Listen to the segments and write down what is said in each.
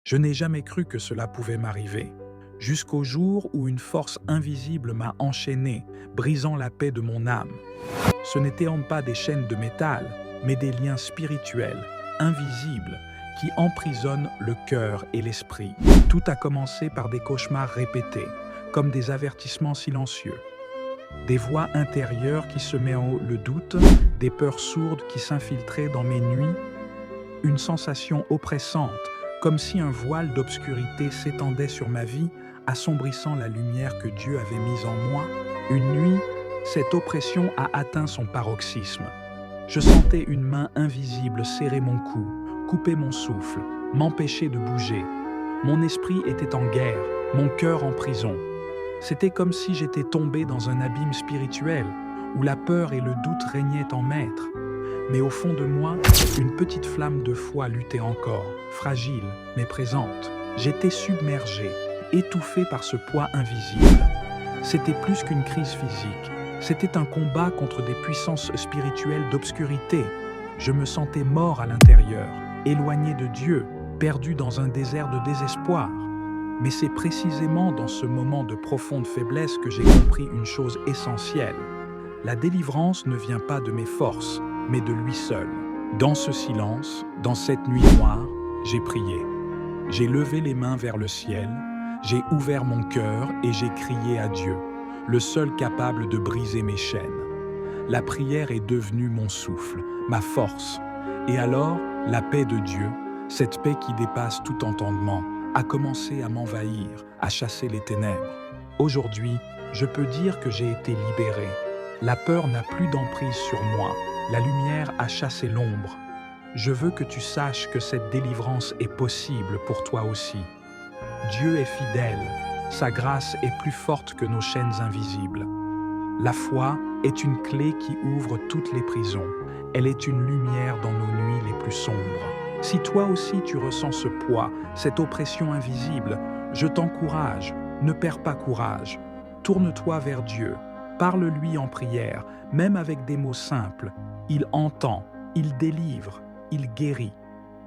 Je n'ai jamais cru que cela pouvait m'arriver, jusqu'au jour où une force invisible m'a enchaîné, brisant la paix de mon âme. Ce n'étaient pas des chaînes de métal, mais des liens spirituels, invisibles, qui emprisonnent le cœur et l'esprit. Tout a commencé par des cauchemars répétés, comme des avertissements silencieux. Des voix intérieures qui semaient en haut le doute, des peurs sourdes qui s'infiltraient dans mes nuits, une sensation oppressante, comme si un voile d'obscurité s'étendait sur ma vie, assombrissant la lumière que Dieu avait mise en moi. Une nuit, cette oppression a atteint son paroxysme. Je sentais une main invisible serrer mon cou, couper mon souffle, m'empêcher de bouger. Mon esprit était en guerre, mon cœur en prison. C'était comme si j'étais tombé dans un abîme spirituel, où la peur et le doute régnaient en maître. Mais au fond de moi, une petite flamme de foi luttait encore, fragile mais présente. J'étais submergé, étouffé par ce poids invisible. C'était plus qu'une crise physique, c'était un combat contre des puissances spirituelles d'obscurité. Je me sentais mort à l'intérieur, éloigné de Dieu, perdu dans un désert de désespoir. Mais c'est précisément dans ce moment de profonde faiblesse que j'ai compris une chose essentielle. La délivrance ne vient pas de mes forces, mais de lui seul. Dans ce silence, dans cette nuit noire, j'ai prié. J'ai levé les mains vers le ciel, j'ai ouvert mon cœur et j'ai crié à Dieu, le seul capable de briser mes chaînes. La prière est devenue mon souffle, ma force. Et alors, la paix de Dieu, cette paix qui dépasse tout entendement, a commencé à m'envahir, à chasser les ténèbres. Aujourd'hui, je peux dire que j'ai été libéré. La peur n'a plus d'emprise sur moi. La lumière a chassé l'ombre. Je veux que tu saches que cette délivrance est possible pour toi aussi. Dieu est fidèle. Sa grâce est plus forte que nos chaînes invisibles. La foi est une clé qui ouvre toutes les prisons. Elle est une lumière dans nos nuits les plus sombres. Si toi aussi tu ressens ce poids, cette oppression invisible, je t'encourage, ne perds pas courage. Tourne-toi vers Dieu, parle-lui en prière, même avec des mots simples. Il entend, il délivre, il guérit.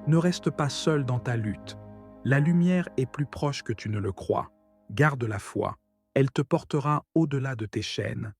Ne reste pas seul dans ta lutte. La lumière est plus proche que tu ne le crois. Garde la foi, elle te portera au-delà de tes chaînes.